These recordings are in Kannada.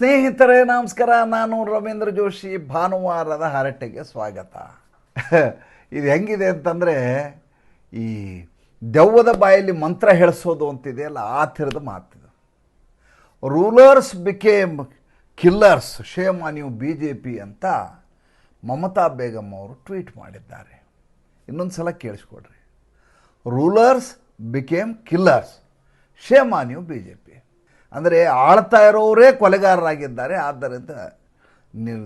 ಸ್ನೇಹಿತರೇ ನಮಸ್ಕಾರ. ನಾನು ರವೀಂದ್ರ ಜೋಶಿ. ಭಾನುವಾರದ ಹರಟೆಗೆ ಸ್ವಾಗತ. ಇದು ಹೆಂಗಿದೆ ಅಂತಂದರೆ, ಈ ದೆವ್ವದ ಬಾಯಲ್ಲಿ ಮಂತ್ರ ಹೇಳಿಸೋದು ಅಂತಿದೆಯಲ್ಲ, ಆ ಥರದ ಮಾತಿದು. Rulers became killers, shame on you BJP ಅಂತ ಮಮತಾ ಬೇಗಂ ಅವರು ಟ್ವೀಟ್ ಮಾಡಿದ್ದಾರೆ. ಇನ್ನೊಂದು ಸಲ ಕೇಳಿಸ್ಕೊಡ್ರಿ. Rulers became killers, shame on you BJP. ಅಂದರೆ ಆಳ್ತಾ ಇರೋರೇ ಕೊಲೆಗಾರರಾಗಿದ್ದಾರೆ, ಆದ್ದರಿಂದ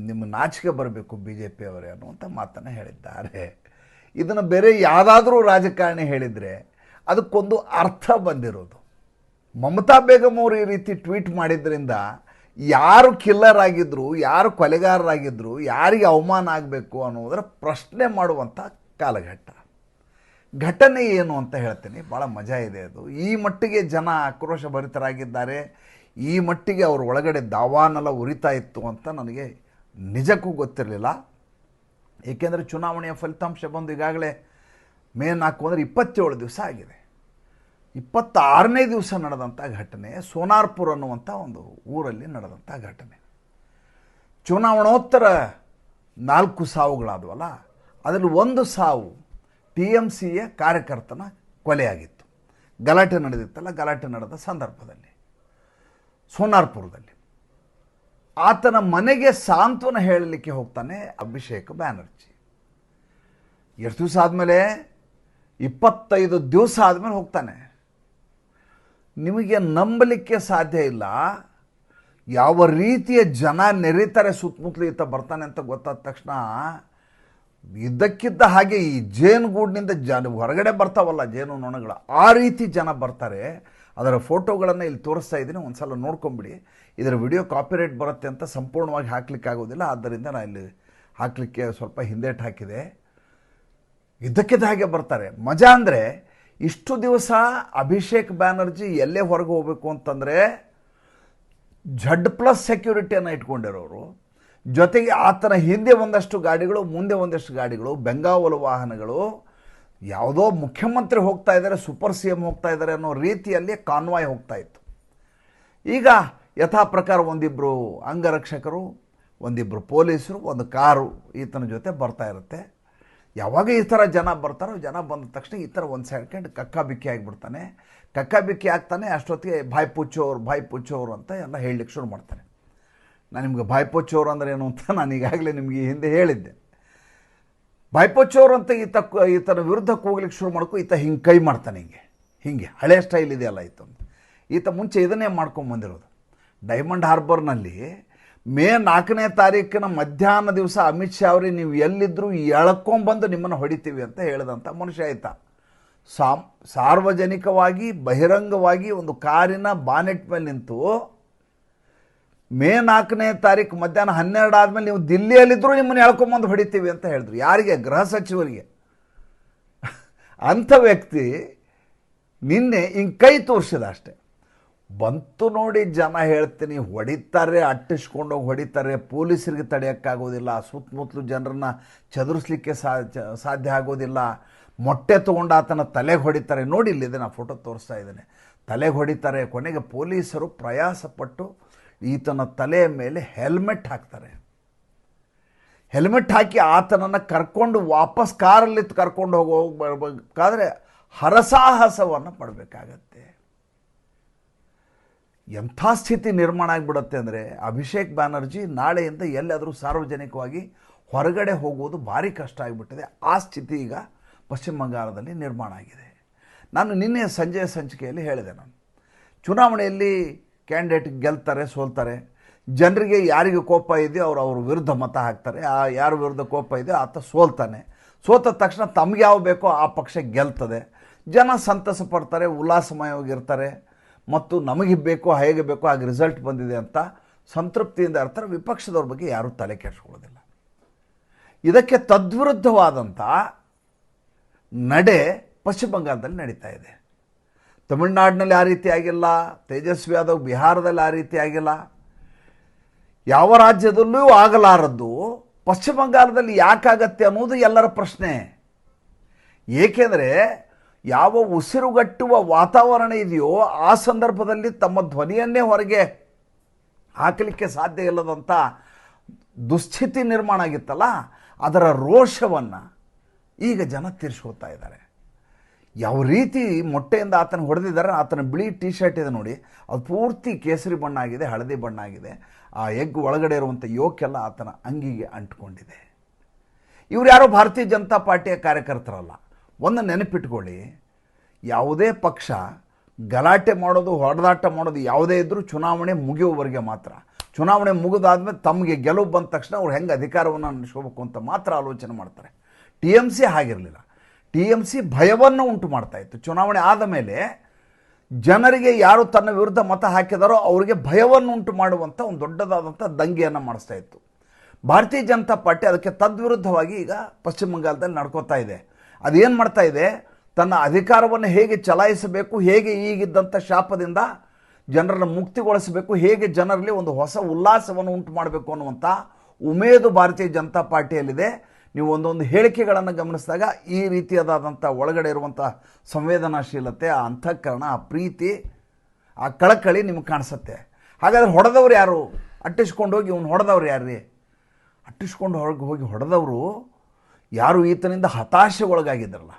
ನಿಮ್ಮ ನಾಚಿಕೆ ಬರಬೇಕು BJP ಅವರೇ ಅನ್ನುವಂಥ ಮಾತನ್ನು ಹೇಳಿದ್ದಾರೆ. ಇದನ್ನು ಬೇರೆ ಯಾವುದಾದ್ರೂ ರಾಜಕಾರಣಿ ಹೇಳಿದರೆ ಅದಕ್ಕೊಂದು ಅರ್ಥ ಬಂದಿರೋದು. ಮಮತಾ ಬೇಗಂ ಅವರು ಈ ರೀತಿ ಟ್ವೀಟ್ ಮಾಡಿದ್ರಿಂದ ಯಾರು ಕಿಲ್ಲರ್ ಆಗಿದ್ರು, ಯಾರು ಕೊಲೆಗಾರರಾಗಿದ್ದರು, ಯಾರಿಗೆ ಅವಮಾನ ಆಗಬೇಕು ಅನ್ನೋದರ ಪ್ರಶ್ನೆ ಮಾಡುವಂಥ ಕಾಲಘಟ್ಟ. ಘಟನೆ ಏನು ಅಂತ ಹೇಳ್ತೀನಿ, ಭಾಳ ಮಜಾ ಇದೆ ಅದು. ಈ ಮಟ್ಟಿಗೆ ಜನ ಆಕ್ರೋಶ ಭರಿತರಾಗಿದ್ದಾರೆ, ಈ ಮಟ್ಟಿಗೆ ಅವ್ರ ಒಳಗಡೆ ದಾವಾನೆಲ್ಲ ಉರಿತಾ ಇತ್ತು ಅಂತ ನನಗೆ ನಿಜಕ್ಕೂ ಗೊತ್ತಿರಲಿಲ್ಲ. ಏಕೆಂದರೆ ಚುನಾವಣೆಯ ಫಲಿತಾಂಶ ಬಂದು ಈಗಾಗಲೇ ಮೇ 4 ಅಂದರೆ 27 ದಿವಸ ಆಗಿದೆ. 26ನೇ ದಿವಸ ನಡೆದಂಥ ಘಟನೆ ಸೋನಾರ್ಪುರ್ ಅನ್ನುವಂಥ ಒಂದು ಊರಲ್ಲಿ ನಡೆದಂಥ ಘಟನೆ. ಚುನಾವಣೋತ್ತರ 4 ಸಾವುಗಳಾದವಲ್ಲ, ಅದರಲ್ಲಿ ಒಂದು ಸಾವು TMCಯ ಕಾರ್ಯಕರ್ತನ ಕೊಲೆಯಾಗಿತ್ತು. ಗಲಾಟೆ ನಡೆದಿತ್ತಲ್ಲ, ಗಲಾಟೆ ನಡೆದ ಸಂದರ್ಭದಲ್ಲಿ ಸೋನಾರ್ಪುರದಲ್ಲಿ ಆತನ ಮನೆಗೆ ಸಾಂತ್ವನ ಹೇಳಲಿಕ್ಕೆ ಹೋಗ್ತಾನೆ ಅಭಿಷೇಕ್ ಬ್ಯಾನರ್ಜಿ. ಎಷ್ಟು ದಿವಸ ಆದಮೇಲೆ? 25 ದಿವಸ ಆದಮೇಲೆ ಹೋಗ್ತಾನೆ. ನಿಮಗೆ ನಂಬಲಿಕ್ಕೆ ಸಾಧ್ಯ ಇಲ್ಲ ಯಾವ ರೀತಿಯ ಜನ ನೆರೀತಾರೆ ಸುತ್ತಮುತ್ತಲು ಈತ ಬರ್ತಾನೆ ಅಂತ ಗೊತ್ತಾದ ತಕ್ಷಣ. ಇದ್ದಕ್ಕಿದ್ದ ಹಾಗೆ ಈ ಜೇನುಗೂಡಿನಿಂದ ಹೊರಗಡೆ ಬರ್ತಾವಲ್ಲ ಜೇನು ನೊಣಗಳು, ಆ ರೀತಿ ಜನ ಬರ್ತಾರೆ. ಅದರ ಫೋಟೋಗಳನ್ನು ಇಲ್ಲಿ ತೋರಿಸ್ತಾ ಇದ್ದೀನಿ, ಒಂದು ಸಲ ನೋಡ್ಕೊಂಬಿಡಿ. ಇದರ ವಿಡಿಯೋ ಕಾಪಿರೈಟ್ ಬರುತ್ತೆ ಅಂತ ಸಂಪೂರ್ಣವಾಗಿ ಹಾಕ್ಲಿಕ್ಕೆ ಆಗೋದಿಲ್ಲ, ಆದ್ದರಿಂದ ನಾನು ಇಲ್ಲಿ ಹಾಕಲಿಕ್ಕೆ ಸ್ವಲ್ಪ ಹಿಂದೇಟು ಹಾಕಿದೆ. ಇದ್ದಕ್ಕಿದ್ದ ಹಾಗೆ ಬರ್ತಾರೆ. ಮಜಾ ಅಂದರೆ, ಇಷ್ಟು ದಿವಸ ಅಭಿಷೇಕ್ ಬ್ಯಾನರ್ಜಿ ಎಲ್ಲೇ ಹೊರಗೆ ಹೋಗಬೇಕು ಅಂತಂದರೆ Z+ ಸೆಕ್ಯೂರಿಟಿಯನ್ನು ಇಟ್ಕೊಂಡಿರೋರು, ಜೊತೆಗೆ ಆತನ ಹಿಂದೆ ಒಂದಷ್ಟು ಗಾಡಿಗಳು, ಮುಂದೆ ಒಂದಷ್ಟು ಗಾಡಿಗಳು, ಬೆಂಗಾವಲು ವಾಹನಗಳು, ಯಾವುದೋ ಮುಖ್ಯಮಂತ್ರಿ ಹೋಗ್ತಾ ಇದ್ದಾರೆ, ಸೂಪರ್ CM ಹೋಗ್ತಾ ಇದ್ದಾರೆ ಅನ್ನೋ ರೀತಿಯಲ್ಲಿ ಕಾನ್ವಾಯ್ ಹೋಗ್ತಾ ಇತ್ತು. ಈಗ ಯಥಾ ಪ್ರಕಾರ ಒಂದಿಬ್ಬರು ಅಂಗರಕ್ಷಕರು, ಒಂದಿಬ್ಬರು ಪೊಲೀಸರು, ಒಂದು ಕಾರು ಈತನ ಜೊತೆ ಬರ್ತಾ ಇರುತ್ತೆ. ಯಾವಾಗ ಈ ಥರ ಜನ ಬರ್ತಾರೋ, ಜನ ಬಂದ ತಕ್ಷಣ ಈ ಥರ ಒಂದು ಸೆಕೆಂಡ್ ಕಕ್ಕಾಬಿಕ್ಕಿ ಆಗಿಬಿಡ್ತಾನೆ. ಕಕ್ಕಾಬಿಕ್ಕಿ ಆಗ್ತಾನೆ. ಅಷ್ಟೊತ್ತಿಗೆ ಭಾಯ್ ಪುಚ್ಚೋರು ಅಂತ ಎಲ್ಲ ಹೇಳಲಿಕ್ಕೆ ಶುರು ಮಾಡ್ತಾನೆ. ನಾನು ನಿಮ್ಗೆ ಭಾಯ್ಪೋಚೋರು ಅಂದರೆ ಏನು ಅಂತ ನಾನು ಈಗಾಗಲೇ ನಿಮಗೆ ಹಿಂದೆ ಹೇಳಿದ್ದೆ. ಭಾಯ್ಪೋಚೋರು ಅಂತ ಈತನ ವಿರುದ್ಧ ಕೂಗ್ಲಿಕ್ಕೆ ಶುರು ಮಾಡ್ಕೊ, ಈತ ಹಿಂಗೆ ಕೈ ಮಾಡ್ತಾನೆ, ಹಿಂಗೆ ಹಳೆ ಸ್ಟೈಲ್ ಇದೆಯಲ್ಲ ಈತ ಮುಂಚೆ ಇದನ್ನೇ ಮಾಡ್ಕೊಂಬಂದಿರೋದು. ಡೈಮಂಡ್ ಹಾರ್ಬರ್ನಲ್ಲಿ ಮೇ 4ನೇ ತಾರೀಕಿನ ಮಧ್ಯಾಹ್ನ ದಿವಸ ಅಮಿತ್ ಶಾ ಅವರೇ ನೀವು ಎಲ್ಲಿದ್ದರೂ ಎಳ್ಕೊಂಬಂದು ನಿಮ್ಮನ್ನು ಹೊಡಿತೀವಿ ಅಂತ ಹೇಳಿದಂಥ ಮನುಷ್ಯ ಆಯ್ತ. ಸಾರ್ವಜನಿಕವಾಗಿ ಬಹಿರಂಗವಾಗಿ ಒಂದು ಕಾರಿನ ಬಾನೆಟ್ ಮೇಲೆ ನಿಂತು ಮೇ 4ನೇ ತಾರೀಕು ಮಧ್ಯಾಹ್ನ 12 ಆದಮೇಲೆ ನೀವು ದಿಲ್ಲಿಯಲ್ಲಿದ್ದರೂ ನಿಮ್ಮನ್ನು ಎಳ್ಕೊಂಬಂದು ಹೊಡಿತೀವಿ ಅಂತ ಹೇಳಿದ್ರು. ಯಾರಿಗೆ? ಗೃಹ ಸಚಿವರಿಗೆ. ಅಂಥ ವ್ಯಕ್ತಿ ನಿನ್ನೆ ಹಿಂಗೆ ಕೈ ತೋರಿಸಿದ ಅಷ್ಟೆ. ಬಂತು ನೋಡಿ ಜನ, ಹೇಳ್ತೀನಿ, ಹೊಡಿತಾರೆ, ಅಟ್ಟಿಸ್ಕೊಂಡೋಗಿ ಹೊಡಿತಾರೆ. ಪೊಲೀಸರಿಗೆ ತಡೆಯೋಕ್ಕಾಗೋದಿಲ್ಲ, ಸುತ್ತಮುತ್ತಲು ಜನರನ್ನು ಚದುರಿಸ್ಲಿಕ್ಕೆ ಸಾಧ್ಯ ಆಗೋದಿಲ್ಲ. ಮೊಟ್ಟೆ ತೊಗೊಂಡು ಆತನ ತಲೆಗೆ ಹೊಡಿತಾರೆ. ನೋಡಿ ಇಲ್ಲಿದೆ, ನಾನು ಫೋಟೋ ತೋರಿಸ್ತಾ ಇದ್ದೇನೆ. ತಲೆಗೆ ಹೊಡಿತಾರೆ. ಕೊನೆಗೆ ಪೊಲೀಸರು ಪ್ರಯಾಸಪಟ್ಟು ಈತನ ತಲೆಯ ಮೇಲೆ ಹೆಲ್ಮೆಟ್ ಹಾಕ್ತಾರೆ. ಹೆಲ್ಮೆಟ್ ಹಾಕಿ ಆತನನ್ನು ಕರ್ಕೊಂಡು ವಾಪಸ್ ಕಾರಲ್ಲಿ ಕರ್ಕೊಂಡು ಹೋಗಬೇಕಾದ್ರೆ ಹರಸಾಹಸವನ್ನು ಪಡಬೇಕಾಗತ್ತೆ. ಎಂಥ ಸ್ಥಿತಿ ನಿರ್ಮಾಣ ಆಗಿಬಿಡುತ್ತೆ ಅಂದರೆ, ಅಭಿಷೇಕ್ ಬ್ಯಾನರ್ಜಿ ನಾಳೆಯಿಂದ ಎಲ್ಲಾದರೂ ಸಾರ್ವಜನಿಕವಾಗಿ ಹೊರಗಡೆ ಹೋಗುವುದು ಭಾರಿ ಕಷ್ಟ ಆಗಿಬಿಟ್ಟಿದೆ. ಆ ಸ್ಥಿತಿ ಈಗ ಪಶ್ಚಿಮ ಬಂಗಾಳದಲ್ಲಿ ನಿರ್ಮಾಣ ಆಗಿದೆ. ನಾನು ನಿನ್ನೆ ಸಂಜೆಯ ಸಂಚಿಕೆಯಲ್ಲಿ ಹೇಳಿದೆ, ನಾನು ಚುನಾವಣೆಯಲ್ಲಿ ಕ್ಯಾಂಡಿಡೇಟ್ ಗೆಲ್ತಾರೆ, ಸೋಲ್ತಾರೆ. ಜನರಿಗೆ ಯಾರಿಗೆ ಕೋಪ ಇದೆಯೋ ಅವ್ರ ವಿರುದ್ಧ ಮತ ಹಾಕ್ತಾರೆ. ಯಾರ ವಿರುದ್ಧ ಕೋಪ ಇದೆಯೋ ಆತ ಸೋಲ್ತಾನೆ. ಸೋತ ತಕ್ಷಣ ತಮ್ಗೆ ಯಾವ ಬೇಕೋ ಆ ಪಕ್ಷ ಗೆಲ್ತದೆ. ಜನ ಸಂತಸ ಪಡ್ತಾರೆ, ಉಲ್ಲಾಸಮಯವಾಗಿರ್ತಾರೆ, ಮತ್ತು ನಮಗೆ ಬೇಕೋ ಹೇಗೆ ಬೇಕೋ ಹಾಗೆ ರಿಸಲ್ಟ್ ಬಂದಿದೆ ಅಂತ ಸಂತೃಪ್ತಿಯಿಂದ ಇರ್ತಾರೆ. ವಿಪಕ್ಷದವ್ರ ಬಗ್ಗೆ ಯಾರೂ ತಲೆ ಕೆಡಿಸ್ಕೊಳ್ಳೋದಿಲ್ಲ. ಇದಕ್ಕೆ ತದ್ವಿರುದ್ಧವಾದಂಥ ನಡೆ ಪಶ್ಚಿಮ ಬಂಗಾಳದಲ್ಲಿ ನಡೀತಾ ಇದೆ. ತಮಿಳುನಾಡಿನಲ್ಲಿ ಆ ರೀತಿ ಆಗಿಲ್ಲ, ತೇಜಸ್ವಿ ಯಾದವ್ ಬಿಹಾರದಲ್ಲಿ ಆ ರೀತಿ ಆಗಿಲ್ಲ, ಯಾವ ರಾಜ್ಯದಲ್ಲೂ ಆಗಲಾರದ್ದು ಪಶ್ಚಿಮ ಬಂಗಾಳದಲ್ಲಿ ಯಾಕಾಗತ್ತೆ ಅನ್ನೋದು ಎಲ್ಲರ ಪ್ರಶ್ನೆ. ಏಕೆಂದರೆ ಯಾವ ಉಸಿರುಗಟ್ಟುವ ವಾತಾವರಣ ಇದೆಯೋ ಆ ಸಂದರ್ಭದಲ್ಲಿ ತಮ್ಮ ಧ್ವನಿಯನ್ನೇ ಹೊರಗೆ ಹಾಕಲಿಕ್ಕೆ ಸಾಧ್ಯ ಇಲ್ಲದಂಥ ದುಸ್ಥಿತಿ ನಿರ್ಮಾಣ ಆಗಿತ್ತಲ್ಲ, ಅದರ ರೋಷವನ್ನು ಈಗ ಜನ ತೀರಿಸ್ಕೊಳ್ತಾ ಇದ್ದಾರೆ. ಯಾವ ರೀತಿ ಮೊಟ್ಟೆಯಿಂದ ಆತನ ಹೊಡೆದಿದ್ದಾರೆ, ಆತನ ಬಿಳಿ ಟಿ ಶರ್ಟ್ ಇದೆ ನೋಡಿ, ಅದು ಪೂರ್ತಿ ಕೇಸರಿ ಬಣ್ಣ ಆಗಿದೆ, ಹಳದಿ ಬಣ್ಣ ಆಗಿದೆ. ಆ ಎಗ್ ಒಳಗಡೆ ಇರುವಂಥ ಯೋಕೆಲ್ಲ ಆತನ ಅಂಗಿಗೆ ಅಂಟ್ಕೊಂಡಿದೆ. ಇವ್ರು ಯಾರೋ ಭಾರತೀಯ ಜನತಾ ಪಾರ್ಟಿಯ ಕಾರ್ಯಕರ್ತರಲ್ಲ. ಒಂದು ನೆನಪಿಟ್ಕೊಳ್ಳಿ, ಯಾವುದೇ ಪಕ್ಷ ಗಲಾಟೆ ಮಾಡೋದು, ಹೊಡೆದಾಟ ಮಾಡೋದು ಯಾವುದೇ ಇದ್ದರೂ ಚುನಾವಣೆ ಮುಗಿಯುವವರೆಗೆ ಮಾತ್ರ. ಚುನಾವಣೆ ಮುಗಿದಾದ್ಮೇಲೆ ತಮಗೆ ಗೆಲುವು ಬಂದ ತಕ್ಷಣ ಅವ್ರು ಹೆಂಗೆ ಅಧಿಕಾರವನ್ನು ನಡೆಸ್ಕೋಬೇಕು ಅಂತ ಮಾತ್ರ ಆಲೋಚನೆ ಮಾಡ್ತಾರೆ. TMC ಹಾಗಿರಲಿಲ್ಲ. TMC ಭಯವನ್ನು ಉಂಟು ಮಾಡ್ತಾಯಿತ್ತು. ಚುನಾವಣೆ ಆದ ಮೇಲೆ ಜನರಿಗೆ ಯಾರು ತನ್ನ ವಿರುದ್ಧ ಮತ ಹಾಕಿದಾರೋ ಅವರಿಗೆ ಭಯವನ್ನು ಉಂಟು ಮಾಡುವಂಥ ಒಂದು ದೊಡ್ಡದಾದಂಥ ದಂಗೆಯನ್ನು ಮಾಡಿಸ್ತಾ ಇತ್ತು. ಭಾರತೀಯ ಜನತಾ ಪಾರ್ಟಿ ಅದಕ್ಕೆ ತದ್ವಿರುದ್ಧವಾಗಿ ಈಗ ಪಶ್ಚಿಮ ಬಂಗಾಳದಲ್ಲಿ ನಡ್ಕೋತಾ ಇದೆ. ಅದೇನು ಮಾಡ್ತಾ ಇದೆ, ತನ್ನ ಅಧಿಕಾರವನ್ನು ಹೇಗೆ ಚಲಾಯಿಸಬೇಕು, ಹೇಗೆ ಈಗಿದ್ದಂಥ ಶಾಪದಿಂದ ಜನರನ್ನು ಮುಕ್ತಿಗೊಳಿಸಬೇಕು, ಹೇಗೆ ಜನರಲ್ಲಿ ಒಂದು ಹೊಸ ಉಲ್ಲಾಸವನ್ನು ಉಂಟು ಮಾಡಬೇಕು ಅನ್ನುವಂಥ ಉಮೇದು ಭಾರತೀಯ ಜನತಾ ಪಾರ್ಟಿಯಲ್ಲಿದೆ. ನೀವು ಒಂದೊಂದು ಹೇಳಿಕೆಗಳನ್ನು ಗಮನಿಸಿದಾಗ ಈ ರೀತಿಯಾದಂಥ ಒಳಗಡೆ ಇರುವಂಥ ಸಂವೇದನಾಶೀಲತೆ, ಆ ಅಂತಃಕರಣ, ಆ ಪ್ರೀತಿ, ಆ ಕಳಕಳಿ ನಿಮಗೆ ಕಾಣಿಸುತ್ತೆ. ಹಾಗಾದರೆ ಹೊಡೆದವ್ರು ಯಾರು? ಅಟ್ಟಿಸ್ಕೊಂಡು ಹೋಗಿ ಇವ್ನು ಹೊಡೆದವ್ರು ಯಾರು ರೀ? ಅಟ್ಟಿಸ್ಕೊಂಡು ಹೋಗಿ ಹೊಡೆದವರು ಯಾರು ಈತನಿಂದ ಹತಾಶೆ ಒಳಗಾಗಿದ್ರಲ್ಲ,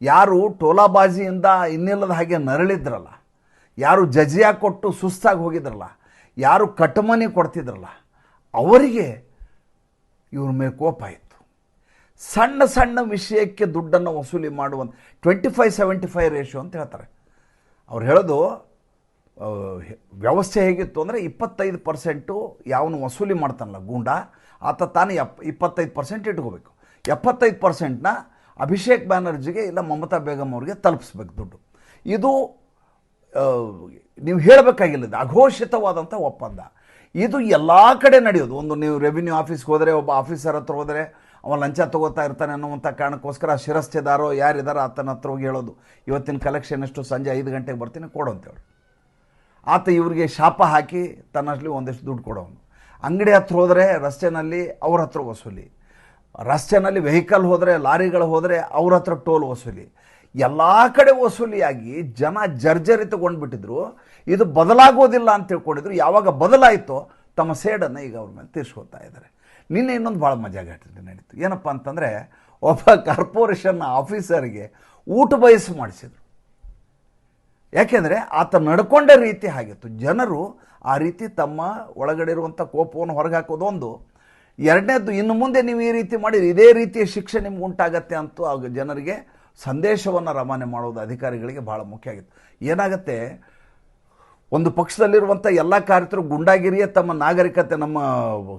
ಯಾರು ಟೋಲಾಬಾಜಿಯಿಂದ ಇನ್ನಿಲ್ಲದ ಹಾಗೆ ನರಳಿದ್ರಲ್ಲ, ಯಾರು ಜಜಿಯಾ ಕೊಟ್ಟು ಸುಸ್ತಾಗಿ ಹೋಗಿದ್ರಲ್ಲ, ಯಾರು ಕಟ್ಟಮನಿ ಕೊಡ್ತಿದ್ರಲ್ಲ, ಅವರಿಗೆ ಇವ್ರ ಮೇಲೆ ಕೋಪ ಇತ್ತು. ಸಣ್ಣ ಸಣ್ಣ ವಿಷಯಕ್ಕೆ ದುಡ್ಡನ್ನು ವಸೂಲಿ ಮಾಡುವಂಥ 25-75 ರೇಷಿಯೋ ಅಂತ ಹೇಳ್ತಾರೆ. ಅವ್ರು ಹೇಳೋದು ವ್ಯವಸ್ಥೆ ಹೇಗಿತ್ತು ಅಂದರೆ 25% ಯಾವನು ವಸೂಲಿ ಮಾಡ್ತಾನಲ್ಲ ಗೂಂಡ, ಆತ ತಾನು 25% ಇಟ್ಕೋಬೇಕು. 75%ನ ಅಭಿಷೇಕ್ ಬ್ಯಾನರ್ಜಿಗೆ ಇಲ್ಲ ಮಮತಾ ಬೇಗಮ್ ಅವ್ರಿಗೆ ತಲುಪಿಸ್ಬೇಕು ದುಡ್ಡು. ಇದು ನೀವು ಹೇಳಬೇಕಾಗಿಲ್ಲ, ಅಘೋಷಿತವಾದಂಥ ಒಪ್ಪಂದ. ಇದು ಎಲ್ಲ ಕಡೆ ನಡೆಯೋದು. ಒಂದು ನೀವು ರೆವಿನ್ಯೂ ಆಫೀಸ್ಗೆ ಹೋದರೆ, ಒಬ್ಬ ಆಫೀಸರ್ ಹತ್ರ ಹೋದರೆ ಅವನು ಲಂಚ ತೊಗೋತಾ ಇರ್ತಾನೆ ಅನ್ನುವಂಥ ಕಾರಣಕ್ಕೋಸ್ಕರ ಶಿರಸ್ತೆದಾರೋ ಯಾರಿದಾರೋ ಆತನ ಹತ್ರ ಹೋಗಿ ಹೇಳೋದು, ಇವತ್ತಿನ ಕಲೆಕ್ಷನ್ ಎಷ್ಟು, ಸಂಜೆ 5 ಗಂಟೆಗೆ ಬರ್ತೀನಿ ಕೊಡು ಅಂತೇಳಿ. ಆತ ಇವ್ರಿಗೆ ಶಾಪ ಹಾಕಿ ತನ್ನಷ್ಟಲಿ ಒಂದಷ್ಟು ದುಡ್ಡು ಕೊಡೋನು. ಅಂಗಡಿ ಹತ್ರ ಹೋದರೆ ರಸ್ತೆಯಲ್ಲಿ ಅವ್ರ ಹತ್ರ ವಸೂಲಿ, ರಸ್ತೆಯಲ್ಲಿ ವೆಹಿಕಲ್ ಹೋದರೆ, ಲಾರಿಗಳು ಹೋದರೆ ಅವ್ರ ಹತ್ರ ಟೋಲ್ ವಸೂಲಿ, ಎಲ್ಲ ಕಡೆ ವಸೂಲಿಯಾಗಿ ಜನ ಜರ್ಜರಿತಗೊಂಡ್ಬಿಟ್ಟಿದ್ರು. ಇದು ಬದಲಾಗೋದಿಲ್ಲ ಅಂತ ತಿಳ್ಕೊಂಡಿದ್ರು. ಯಾವಾಗ ಬದಲಾಯಿತೋ ತಮ್ಮ ಸೇಡನ್ನು ಈಗ ಅವ್ರ ಮೇಲೆ ತೀರ್ಸ್ಕೊಳ್ತಾ ಇದ್ದಾರೆ. ನಿನ್ನೆ ಇನ್ನೊಂದು ಭಾಳ ಮಜಾಘಟನೆ ನಡೀತು. ಏನಪ್ಪ ಅಂತಂದರೆ, ಒಬ್ಬ ಕಾರ್ಪೊರೇಷನ್ನ ಆಫೀಸರ್ಗೆ ಊಟ ಬಯಸು ಮಾಡಿಸಿದ್ರು. ಯಾಕೆಂದರೆ ಆತ ನಡ್ಕೊಂಡ ರೀತಿ ಆಗಿತ್ತು. ಜನರು ಆ ರೀತಿ ತಮ್ಮ ಒಳಗಡೆ ಇರುವಂಥ ಕೋಪವನ್ನು ಹೊರಗೆ ಹಾಕೋದೊಂದು. ಎರಡನೇದು, ಇನ್ನು ಮುಂದೆ ನೀವು ಈ ರೀತಿ ಮಾಡಿದ್ರೆ ಇದೇ ರೀತಿಯ ಶಿಕ್ಷೆ ನಿಮ್ಗೆ ಉಂಟಾಗತ್ತೆ ಅಂತೂ ಆಗ ಜನರಿಗೆ ಸಂದೇಶವನ್ನು ರವಾನೆ ಮಾಡೋದು ಅಧಿಕಾರಿಗಳಿಗೆ ಭಾಳ ಮುಖ್ಯ ಆಗಿತ್ತು. ಏನಾಗುತ್ತೆ, ಒಂದು ಪಕ್ಷದಲ್ಲಿರುವಂಥ ಎಲ್ಲ ಕಾರ್ಯಕರ್ತರು ಗುಂಡಾಗಿರಿಯೇ ತಮ್ಮ ನಾಗರಿಕತೆ, ನಮ್ಮ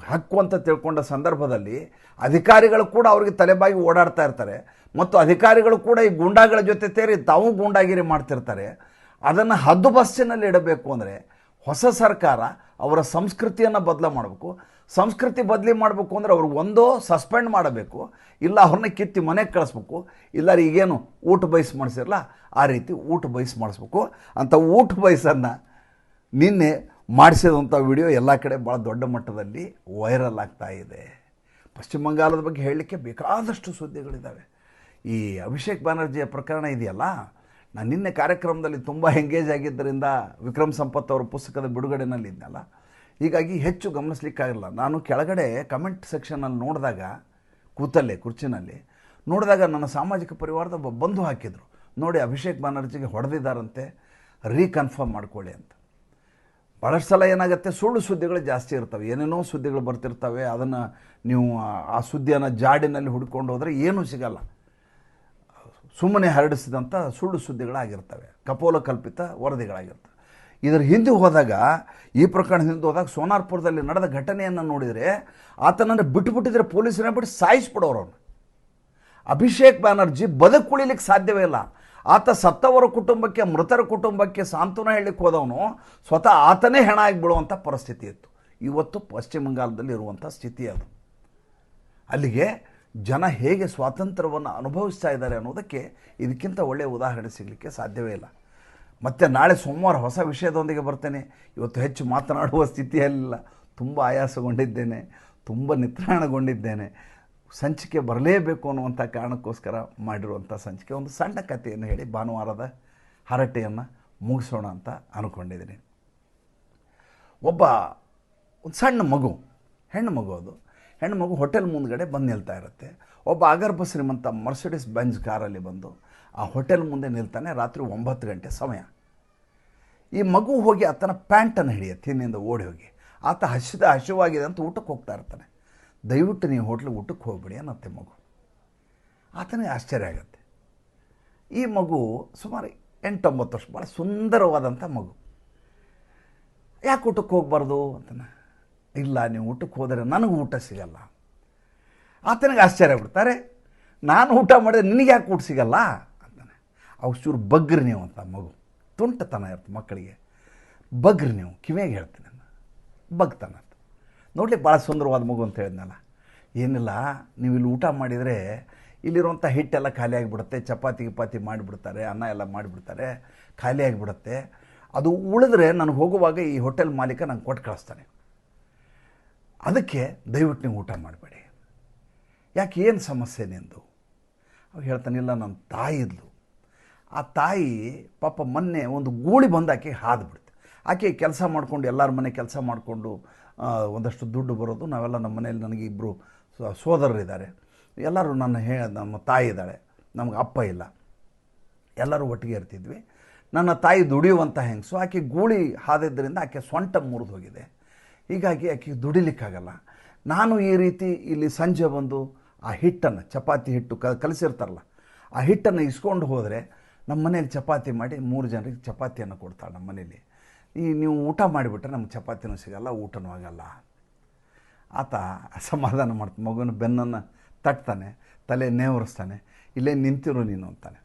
ಹಕ್ಕು ಅಂತ ತಿಳ್ಕೊಂಡ ಸಂದರ್ಭದಲ್ಲಿ ಅಧಿಕಾರಿಗಳು ಕೂಡ ಅವ್ರಿಗೆ ತಲೆಬಾಗಿ ಓಡಾಡ್ತಾ ಇರ್ತಾರೆ. ಮತ್ತು ಅಧಿಕಾರಿಗಳು ಕೂಡ ಈ ಗುಂಡಾಗಳ ಜೊತೆ ಸೇರಿ ತಾವು ಗುಂಡಾಗಿರಿ ಮಾಡ್ತಿರ್ತಾರೆ. ಅದನ್ನು ಹದ್ದುಬಸ್ತಿನಲ್ಲಿ ಇಡಬೇಕು ಅಂದರೆ ಹೊಸ ಸರ್ಕಾರ ಅವರ ಸಂಸ್ಕೃತಿಯನ್ನು ಬದಲು ಮಾಡಬೇಕು. ಸಂಸ್ಕೃತಿ ಬದಲಿ ಮಾಡಬೇಕು ಅಂದರೆ ಅವ್ರಿಗೆ ಒಂದೋ ಸಸ್ಪೆಂಡ್ ಮಾಡಬೇಕು, ಇಲ್ಲ ಅವ್ರನ್ನ ಕಿತ್ತಿ ಮನೆಗೆ ಕಳಿಸ್ಬೇಕು, ಇಲ್ಲ ಈಗೇನು ಊಟ ಬಯಸು ಮಾಡಿಸಿರಲ್ಲ ಆ ರೀತಿ ಊಟ ಬಯಸು ಮಾಡಿಸ್ಬೇಕು ಅಂತ ಊಟ ಬಯಸನ್ನು ನಿನ್ನೆ ಮಾಡಿಸಿದಂಥ ವಿಡಿಯೋ ಎಲ್ಲ ಕಡೆ ಭಾಳ ದೊಡ್ಡ ಮಟ್ಟದಲ್ಲಿ ವೈರಲ್ ಆಗ್ತಾ ಇದೆ. ಪಶ್ಚಿಮ ಬಂಗಾಳದ ಬಗ್ಗೆ ಹೇಳಲಿಕ್ಕೆ ಬೇಕಾದಷ್ಟು ಸುದ್ದಿಗಳಿದ್ದಾವೆ. ಈ ಅಭಿಷೇಕ್ ಬ್ಯಾನರ್ಜಿಯ ಪ್ರಕರಣ ಇದೆಯಲ್ಲ, ನಾನು ನಿನ್ನೆ ಕಾರ್ಯಕ್ರಮದಲ್ಲಿ ತುಂಬ ಎಂಗೇಜ್ ಆಗಿದ್ದರಿಂದ ವಿಕ್ರಮ್ ಸಂಪತ್ ಅವರ ಪುಸ್ತಕದ ಬಿಡುಗಡೆನಲ್ಲಿ ಇದ್ದಲ್ಲ, ಹೀಗಾಗಿ ಹೆಚ್ಚು ಗಮನಿಸ್ಲಿಕ್ಕಾಗಿಲ್ಲ. ನಾನು ಕೆಳಗಡೆ ಕಮೆಂಟ್ ಸೆಕ್ಷನಲ್ಲಿ ನೋಡಿದಾಗ, ಕೂತಲ್ಲೇ ಕುರ್ಚಿನಲ್ಲಿ ನೋಡಿದಾಗ ನನ್ನ ಸಾಮಾಜಿಕ ಪರಿವಾರದ ಒಬ್ಬ ಬಂಧು ಹಾಕಿದರು, ನೋಡಿ ಅಭಿಷೇಕ್ ಬ್ಯಾನರ್ಜಿಗೆ ಹೊಡೆದಿದ್ದಾರಂತೆ, ರೀಕನ್ಫರ್ಮ್ ಮಾಡ್ಕೊಳ್ಳಿ ಅಂತ. ಭಾಳಷ್ಟು ಸಲ ಏನಾಗುತ್ತೆ, ಸುಳ್ಳು ಸುದ್ದಿಗಳು ಜಾಸ್ತಿ ಇರ್ತವೆ, ಏನೇನೋ ಸುದ್ದಿಗಳು ಬರ್ತಿರ್ತವೆ. ಅದನ್ನು ನೀವು ಆ ಸುದ್ದಿಯನ್ನು ಜಾಡಿನಲ್ಲಿ ಹುಡ್ಕೊಂಡು ಹೋದರೆ ಏನೂ ಸಿಗಲ್ಲ. ಸುಮ್ಮನೆ ಹರಡಿಸಿದಂಥ ಸುಳ್ಳು ಸುದ್ದಿಗಳಾಗಿರ್ತವೆ, ಕಪೋಲ ಕಲ್ಪಿತ ವರದಿಗಳಾಗಿರ್ತವೆ. ಇದರ ಹಿಂದೆ ಹೋದಾಗ, ಈ ಪ್ರಕರಣ ಹಿಂದೆ ಹೋದಾಗ ಸೋನಾರ್ಪುರದಲ್ಲಿ ನಡೆದ ಘಟನೆಯನ್ನು ನೋಡಿದರೆ, ಆತನನ್ನು ಬಿಟ್ಟುಬಿಟ್ಟಿದ್ರೆ ಪೊಲೀಸರನ್ನ ಬಿಟ್ಟು ಸಾಯಿಸ್ಬಿಡೋರು ಅವನು. ಅಭಿಷೇಕ್ ಬ್ಯಾನರ್ಜಿ ಬದುಕುಳಿಲಿಕ್ಕೆ ಸಾಧ್ಯವೇ ಇಲ್ಲ. ಆತ ಸತ್ತವರ ಕುಟುಂಬಕ್ಕೆ, ಮೃತರ ಕುಟುಂಬಕ್ಕೆ ಸಾಂತ್ವನ ಹೇಳಲಿಕ್ಕೆ ಹೋದವನು ಸ್ವತಃ ಆತನೇ ಹೆಣ ಆಗಿಬಿಡುವಂಥ ಪರಿಸ್ಥಿತಿ ಇತ್ತು. ಇವತ್ತು ಪಶ್ಚಿಮ ಬಂಗಾಳದಲ್ಲಿ ಇರುವಂಥ ಸ್ಥಿತಿ ಅದು. ಅಲ್ಲಿಗೆ ಜನ ಹೇಗೆ ಸ್ವಾತಂತ್ರ್ಯವನ್ನು ಅನುಭವಿಸ್ತಾ ಇದ್ದಾರೆ ಅನ್ನೋದಕ್ಕೆ ಇದಕ್ಕಿಂತ ಒಳ್ಳೆಯ ಉದಾಹರಣೆ ಸಿಗಲಿಕ್ಕೆ ಸಾಧ್ಯವೇ ಇಲ್ಲ. ಮತ್ತು ನಾಳೆ ಸೋಮವಾರ ಹೊಸ ವಿಷಯದೊಂದಿಗೆ ಬರ್ತೇನೆ. ಇವತ್ತು ಹೆಚ್ಚು ಮಾತನಾಡುವ ಸ್ಥಿತಿಯಲ್ಲಿಲ್ಲ, ತುಂಬ ಆಯಾಸಗೊಂಡಿದ್ದೇನೆ, ತುಂಬ ನಿತ್ರಾಣಗೊಂಡಿದ್ದೇನೆ. ಸಂಚಿಕೆ ಬರಲೇಬೇಕು ಅನ್ನುವಂಥ ಕಾರಣಕ್ಕೋಸ್ಕರ ಮಾಡಿರುವಂಥ ಸಂಚಿಕೆ. ಒಂದು ಸಣ್ಣ ಕಥೆಯನ್ನು ಹೇಳಿ ಭಾನುವಾರದ ಹರಟೆಯನ್ನು ಮುಗಿಸೋಣ ಅಂತ ಅಂದ್ಕೊಂಡಿದ್ದೀನಿ. ಒಬ್ಬ ಒಂದು ಸಣ್ಣ ಮಗು, ಹೆಣ್ಣು ಮಗು, ಅದು ಹೆಣ್ಣು ಮಗು ಹೋಟೆಲ್ ಮುಂದ್ಗಡೆ ಬಂದು ನಿಲ್ತಾ ಇರುತ್ತೆ. ಒಬ್ಬ ಅಗರ್ಭ ಶ್ರೀಮಂತ ಮರ್ಸಿಡಿಸ್ ಬೆಂಜ್ ಕಾರಲ್ಲಿ ಬಂದು ಆ ಹೋಟೆಲ್ ಮುಂದೆ ನಿಲ್ತಾನೆ. ರಾತ್ರಿ 9 ಗಂಟೆ ಸಮಯ. ಈ ಮಗು ಹೋಗಿ ಆತನ ಪ್ಯಾಂಟನ್ನು ಹಿಡಿಯುತ್ತೆ, ಹಿಂದಿಂದ ಓಡಿ ಹೋಗಿ. ಆತ ಹಸಿವಾಗಿದೆ ಅಂತ ಊಟಕ್ಕೆ ಹೋಗ್ತಾ ಇರ್ತಾನೆ. ದಯವಿಟ್ಟು ನೀವು ಹೋಟ್ಲಿಗೆ ಊಟಕ್ಕೆ ಹೋಗ್ಬಿಡಿ ಅನ್ನತ್ತೆ ಮಗು. ಆತನಿಗೆ ಆಶ್ಚರ್ಯ ಆಗುತ್ತೆ. ಈ ಮಗು ಸುಮಾರು 8-9 ವರ್ಷ, ಭಾಳ ಸುಂದರವಾದಂಥ ಮಗು. ಯಾಕೆ ಊಟಕ್ಕೆ ಹೋಗ್ಬಾರ್ದು ಅಂತಾನೆ. ಇಲ್ಲ, ನೀವು ಊಟಕ್ಕೆ ಹೋದರೆ ನನಗೆ ಊಟ ಸಿಗಲ್ಲ. ಆತನಿಗೆ ಆಶ್ಚರ್ಯ ಆಗ್ಬಿಡ್ತಾರೆ. ನಾನು ಊಟ ಮಾಡಿದ್ರೆ ನಿನಗೆ ಯಾಕೆ ಊಟ ಸಿಗಲ್ಲ ಅಂತಾನೆ. ಅವು ಚೂರು ಬಗ್ರಿ ನೀವು ಅಂತ ಮಗು. ತುಂಟತನ ಇರುತ್ತೆ ಮಕ್ಕಳಿಗೆ. ಬಗ್ರಿ ನೀವು, ಕಿವಿಯಾಗಿ ಹೇಳ್ತೀನಿ ನಾನು, ಬಗ್ತಾನ ಅಂತ. ನೋಡ್ಲಿಕ್ಕೆ ಭಾಳ ಸುಂದರವಾದ ಮಗು ಅಂತ ಹೇಳಿದ್ನಲ್ಲ. ಏನಿಲ್ಲ, ನೀವು ಇಲ್ಲಿ ಊಟ ಮಾಡಿದರೆ ಇಲ್ಲಿರುವಂಥ ಹಿಟ್ಟೆಲ್ಲ ಖಾಲಿ ಆಗಿಬಿಡುತ್ತೆ. ಚಪಾತಿ ಗಿಪಾತಿ ಮಾಡಿಬಿಡ್ತಾರೆ, ಅನ್ನ ಎಲ್ಲ ಮಾಡಿಬಿಡ್ತಾರೆ, ಖಾಲಿ ಆಗಿಬಿಡುತ್ತೆ. ಅದು ಉಳಿದ್ರೆ ನನಗೆ ಹೋಗುವಾಗ ಈ ಹೋಟೆಲ್ ಮಾಲೀಕ ನಂಗೆ ಕೊಟ್ಟು ಕಳಿಸ್ತಾನೆ. ಅದಕ್ಕೆ ದಯವಿಟ್ಟು ನೀವು ಊಟ ಮಾಡಬೇಡಿ. ಯಾಕೆ, ಏನು ಸಮಸ್ಯೆ ನಿಂದು? ಅವಾಗ ಹೇಳ್ತಾನೆ, ಇಲ್ಲ ನನ್ನ ತಾಯಿ ಇದ್ಲು. ಆ ತಾಯಿ ಪಾಪ ಮೊನ್ನೆ ಒಂದು ಗೂಳಿ ಬಂದು ಆಕೆ ಹಾದ್ಬಿಡ್ತು. ಆಕೆ ಕೆಲಸ ಮಾಡಿಕೊಂಡು, ಎಲ್ಲರ ಮನೆ ಕೆಲಸ ಮಾಡಿಕೊಂಡು ಒಂದಷ್ಟು ದುಡ್ಡು ಬರೋದು. ನಾವೆಲ್ಲ ನಮ್ಮ ಮನೇಲಿ ನನಗೆ 2 ಸೋದರರಿದ್ದಾರೆ. ಎಲ್ಲರೂ ನಮ್ಮ ತಾಯಿ ಇದ್ದಾಳೆ, ನಮಗೆ ಅಪ್ಪ ಇಲ್ಲ, ಎಲ್ಲರೂ ಒಟ್ಟಿಗೆ ಇರ್ತಿದ್ವಿ. ನನ್ನ ತಾಯಿ ದುಡಿಯುವಂಥ ಹೆಂಗಸು. ಆಕೆ ಗೂಳಿ ಹಾದಿದ್ದರಿಂದ ಆಕೆ ಸೊಂಟ ಮುರಿದು ಹೋಗಿದೆ. ಹೀಗಾಗಿ ಆಕೆ ದುಡಿಲಿಕ್ಕಾಗಲ್ಲ. ನಾನು ಈ ರೀತಿ ಇಲ್ಲಿ ಸಂಜೆ ಬಂದು ಆ ಹಿಟ್ಟನ್ನು, ಚಪಾತಿ ಹಿಟ್ಟು ಕಲಿಸಿರ್ತಾರಲ್ಲ, ಆ ಹಿಟ್ಟನ್ನು ಇಸ್ಕೊಂಡು ಹೋದರೆ ನಮ್ಮ ಮನೇಲಿ ಚಪಾತಿ ಮಾಡಿ 3 ಜನರಿಗೆ ಚಪಾತಿಯನ್ನು ಕೊಡ್ತಾಳೆ ನಮ್ಮ ಮನೇಲಿ. ನೀವು ಊಟ ಮಾಡಿಬಿಟ್ರೆ ನಮ್ಗೆ ಚಪಾತಿನೂ ಸಿಗಲ್ಲ, ಊಟನೂ ಆಗಲ್ಲ. ಆತ ಅಸಮಾಧಾನ ಮಾಡ್ತಾನೆ. ಮಗುವಿನ ಬೆನ್ನನ್ನು ತಟ್ತಾನೆ, ತಲೆ ನೇವರಿಸ್ತಾನೆ. ಇಲ್ಲೇ ನಿಂತಿರು ನೀನು ಅಂತಾನೆ.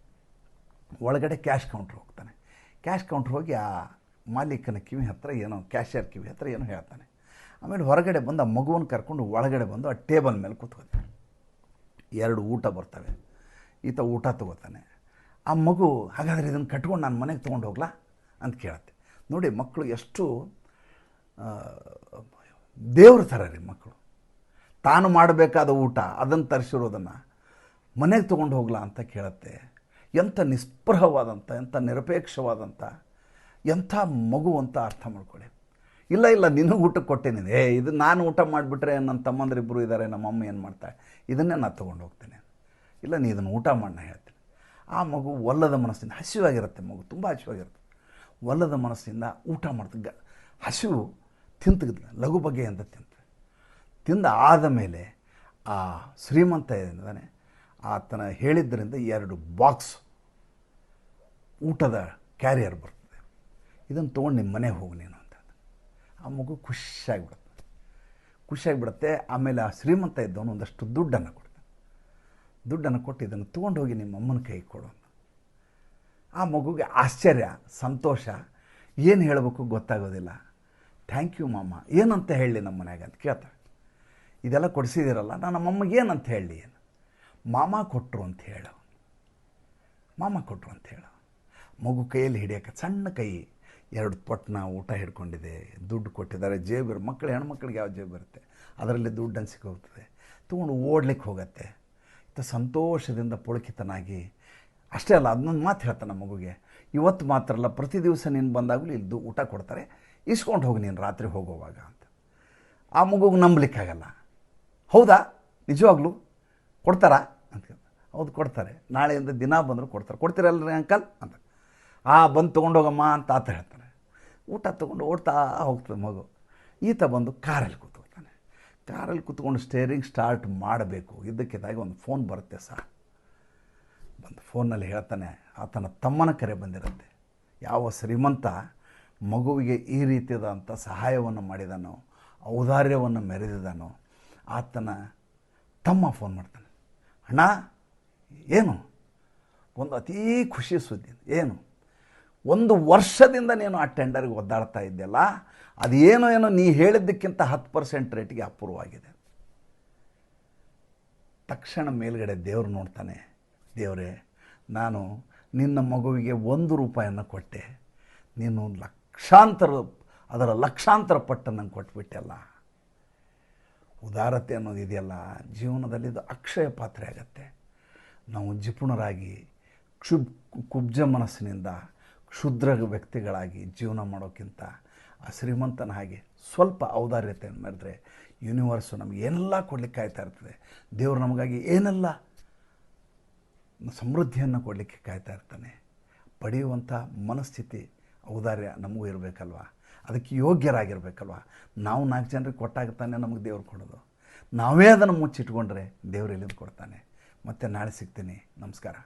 ಒಳಗಡೆ ಕ್ಯಾಶ್ ಕೌಂಟ್ರ್ ಹೋಗ್ತಾನೆ. ಕ್ಯಾಶ್ ಕೌಂಟ್ರ್ ಹೋಗಿ ಆ ಮಾಲೀಕನ ಕಿವಿ ಹತ್ತಿರ ಏನೋ, ಕ್ಯಾಶಿಯರ್ ಕಿವಿ ಹತ್ತಿರ ಏನೋ ಹೇಳ್ತಾನೆ. ಆಮೇಲೆ ಹೊರಗಡೆ ಬಂದು ಆ ಮಗುವನ್ನು ಕರ್ಕೊಂಡು ಒಳಗಡೆ ಬಂದು ಆ ಟೇಬಲ್ ಮೇಲೆ ಕೂತ್ಕೊತಾನೆ. 2 ಊಟ ಬರ್ತವೆ. ಈತ ಊಟ ತೊಗೋತಾನೆ. ಆ ಮಗು, ಹಾಗಾದರೆ ಇದನ್ನು ಕಟ್ಕೊಂಡು ನಾನು ಮನೆಗೆ ತೊಗೊಂಡು ಹೋಗ್ಲಾ ಅಂತ ಕೇಳುತ್ತೆ. ನೋಡಿ, ಮಕ್ಕಳು ಎಷ್ಟು ದೇವ್ರ ಥರ ರೀ ಮಕ್ಕಳು. ತಾನು ಮಾಡಬೇಕಾದ ಊಟ ಅದನ್ನು ತರಿಸಿರೋದನ್ನು ಮನೆಗೆ ತೊಗೊಂಡು ಹೋಗ್ಲಾ ಅಂತ ಕೇಳುತ್ತೆ. ಎಂಥ ನಿಸ್ಪೃಹವಾದಂಥ, ಎಂಥ ನಿರಪೇಕ್ಷವಾದಂಥ, ಎಂಥ ಮಗು ಅಂತ ಅರ್ಥ ಮಾಡ್ಕೊಳ್ಳಿ. ಇಲ್ಲ ನಿನಗೆ ಊಟಕ್ಕೆ ಕೊಟ್ಟೇನಿದೆ, ಇದು ನಾನು ಊಟ ಮಾಡಿಬಿಟ್ರೆ ನನ್ನ ತಮ್ಮಂದ್ರಿಬ್ಬರು ಇದ್ದಾರೆ, ನಮ್ಮ ಅಮ್ಮ ಏನು ಮಾಡ್ತಾಳೆ, ಇದನ್ನೇ ನಾನು ತೊಗೊಂಡು ಹೋಗ್ತೇನೆ. ಇಲ್ಲ, ನೀ ಇದನ್ನು ಊಟ ಮಾಡಿ ನಾ ಹೇಳ್ತೀನಿ. ಆ ಮಗು ಒಲ್ಲದ ಮನಸ್ಸಿಂದ, ಹಸಿವಾಗಿರುತ್ತೆ ಮಗು, ತುಂಬ ಹಸಿವಾಗಿರುತ್ತೆ, ಒಲ್ಲದ ಮನಸ್ಸಿಂದ ಊಟ ಮಾಡ್ತಿದ್ದ. ಹಸಿವು ತಿಂತಿದ್ದ, ಲಘು ಬಗೆ ಅಂತ ತಿಂದ ಆದ ಮೇಲೆ ಆ ಶ್ರೀಮಂತ ಏನಿದ್ದಾನೆ ಆತನ ಹೇಳಿದ್ದರಿಂದ 2 ಬಾಕ್ಸ್ ಊಟದ ಕ್ಯಾರಿಯರ್ ಬರ್ತದೆ. ಇದನ್ನು ತೊಗೊಂಡು ನಿಮ್ಮ ಮನೆಗೆ ಹೋಗು ನೀನು ಅಂತ. ಆ ಮಗು ಖುಷಿಯಾಗಿಬಿಡುತ್ತೆ. ಆಮೇಲೆ ಆ ಶ್ರೀಮಂತ ಇದ್ದವನು ಒಂದಷ್ಟು ದುಡ್ಡನ್ನು ಕೊಟ್ಟು ಇದನ್ನು ತೊಗೊಂಡು ಹೋಗಿ ನಿಮ್ಮ ಅಮ್ಮನ ಕೈಗೆ ಕೊಡು. ಆ ಮಗುಗೆ ಆಶ್ಚರ್ಯ, ಸಂತೋಷ, ಏನು ಹೇಳಬೇಕು ಗೊತ್ತಾಗೋದಿಲ್ಲ. ಥ್ಯಾಂಕ್ ಯು ಮಾಮ, ಏನಂತ ಹೇಳಲಿ ನಮ್ಮ ಮನೆಯಾಗ ಅಂತ ಕೇಳ್ತಾರೆ. ಇದೆಲ್ಲ ಕೊಡಿಸಿದಿರಲ್ಲ, ನಾನು ನಮ್ಮಮ್ಮಗೆ ಏನಂತ ಹೇಳಲಿ? ಮಾಮ ಕೊಟ್ಟರು ಅಂತ ಹೇಳು. ಮಗು ಕೈಯಲ್ಲಿ ಹಿಡಿಯೋಕೆ ಸಣ್ಣ ಕೈ, 2 ಪೊಟ್ಟಣ ಊಟ ಹಿಡ್ಕೊಂಡಿದೆ, ದುಡ್ಡು ಕೊಟ್ಟಿದ್ದಾರೆ, ಜೇಬು, ಹೆಣ್ಮಕ್ಳಿಗೆ ಯಾವ ಜೇಬು ಇರುತ್ತೆ, ಅದರಲ್ಲಿ ದುಡ್ಡನ್ನು ಸಿಗೋಗ್ತದೆ. ತೊಗೊಂಡು ಓಡ್ಲಿಕ್ಕೆ ಹೋಗುತ್ತೆ. ಸಂತೋಷದಿಂದ ಪುಳಕಿತನಾಗಿ. ಅಷ್ಟೇ ಅಲ್ಲ, ಅದನ್ನೊಂದು ಮಾತು ಹೇಳ್ತಾನೆ ಮಗುಗೆ, ಇವತ್ತು ಮಾತ್ರ ಅಲ್ಲ, ಪ್ರತಿ ದಿವಸ ನೀನು ಬಂದಾಗಲೂ ಇಲ್ಲಿ ಊಟ ಕೊಡ್ತಾರೆ, ಇಸ್ಕೊಂಡು ಹೋಗಿ ನೀನು ರಾತ್ರಿ ಹೋಗುವಾಗ ಅಂತ. ಆ ಮಗುಗೆ ನಂಬಲಿಕ್ಕಾಗಲ್ಲ. ಹೌದಾ, ನಿಜವಾಗ್ಲೂ ಕೊಡ್ತಾರಾ ಅಂತ. ಹೌದು ಕೊಡ್ತಾರೆ, ನಾಳೆಯಿಂದ ದಿನ ಬಂದರೂ ಕೊಡ್ತೀರಲ್ರಿ ಅಂಕಲ್ ಅಂತ. ಬಂದು ತೊಗೊಂಡೋಗಮ್ಮ ಅಂತ ಆತ ಹೇಳ್ತಾನೆ. ಊಟ ತೊಗೊಂಡು ಓಡ್ತಾ ಹೋಗ್ತದೆ ಮಗು. ಈತ ಬಂದು ಕಾರಲ್ಲಿ ಕೂತ್ಕೊಂಡು ಸ್ಟೇರಿಂಗ್ ಸ್ಟಾರ್ಟ್ ಮಾಡಬೇಕು. ಇದ್ದಕ್ಕಿದ್ದಾಗಿ ಒಂದು ಫೋನ್ ಬರುತ್ತೆ ಸರ್. ಬಂದು ಫೋನಲ್ಲಿ ಹೇಳ್ತಾನೆ, ಆತನ ತಮ್ಮನ ಕರೆ ಬಂದಿರುತ್ತೆ. ಯಾವ ಶ್ರೀಮಂತ ಮಗುವಿಗೆ ಈ ರೀತಿಯಾದಂಥ ಸಹಾಯವನ್ನು ಮಾಡಿದಾನೋ, ಔದಾರ್ಯವನ್ನು ಮೆರೆದಿದ್ದಾನೋ, ಆತನ ತಮ್ಮ ಫೋನ್ ಮಾಡ್ತಾನೆ. ಅಣ್ಣ, ಏನು? ಒಂದು ಅತೀ ಖುಷಿ ಸುದ್ದಿ. ಏನು? 1 ವರ್ಷದಿಂದ ನೀನು ಆ ಟೆಂಡರ್ಗೆ ಒದ್ದಾಡ್ತಾ ಇದ್ದೆಲ್ಲ, ಅದೇನೋ ನೀ ಹೇಳಿದ್ದಕ್ಕಿಂತ 10% ರೇಟಿಗೆ ಅಪೂರ್ವವಾಗಿದೆ. ತಕ್ಷಣ ಮೇಲ್ಗಡೆ ದೇವರು ನೋಡ್ತಾನೆ. ದೇವರೇ, ನಾನು ನಿನ್ನ ಮಗುವಿಗೆ 1 ರೂಪಾಯಿಯನ್ನು ಕೊಟ್ಟೆ, ನೀನು ಲಕ್ಷಾಂತರ ಪಟ್ಟು ನಂಗೆ ಕೊಟ್ಬಿಟ್ಟೆಲ್ಲ. ಉದಾರತೆ ಅನ್ನೋದು ಇದೆಯಲ್ಲ, ಜೀವನದಲ್ಲಿ ಇದು ಅಕ್ಷಯ ಪಾತ್ರೆ ಆಗತ್ತೆ. ನಾವು ಜಿಪುಣರಾಗಿ ಕುಬ್ಜ ಮನಸ್ಸಿನಿಂದ ಕ್ಷುದ್ರ ವ್ಯಕ್ತಿಗಳಾಗಿ ಜೀವನ ಮಾಡೋಕ್ಕಿಂತ ಆ ಶ್ರೀಮಂತನ ಹಾಗೆ ಸ್ವಲ್ಪ ಔದಾರ್ಯತೆಯನ್ನು ಮಾಡಿದ್ರೆ ಯೂನಿವರ್ಸು ನಮಗೆ ಏನೆಲ್ಲ ಕೊಡಲಿಕ್ಕೆ ಕಾಯ್ತಾ ಇರ್ತದೆ. ದೇವರು ನಮಗಾಗಿ ಏನೆಲ್ಲ ಸಮೃದ್ಧಿಯನ್ನು ಕೊಡಲಿಕ್ಕೆ ಕಾಯ್ತಾ ಇರ್ತಾನೆ. ಪಡೆಯುವಂಥ ಮನಸ್ಥಿತಿ ಔದಾರ್ಯ ನಮಗೂ ಇರಬೇಕಲ್ವ, ಅದಕ್ಕೆ ಯೋಗ್ಯರಾಗಿರ್ಬೇಕಲ್ವ. ನಾವು 4 ಜನರಿಗೆ ಕೊಟ್ಟಾಗ ತಾನೇ ನಮಗೆ ದೇವ್ರು ಕೊಡೋದು. ನಾವೇ ಅದನ್ನು ಮುಚ್ಚಿಟ್ಕೊಂಡ್ರೆ ದೇವ್ರು ಎಲ್ಲಿಂದ ಕೊಡ್ತಾನೆ. ಮತ್ತೆ ನಾಳೆ ಸಿಗ್ತೀನಿ. ನಮಸ್ಕಾರ.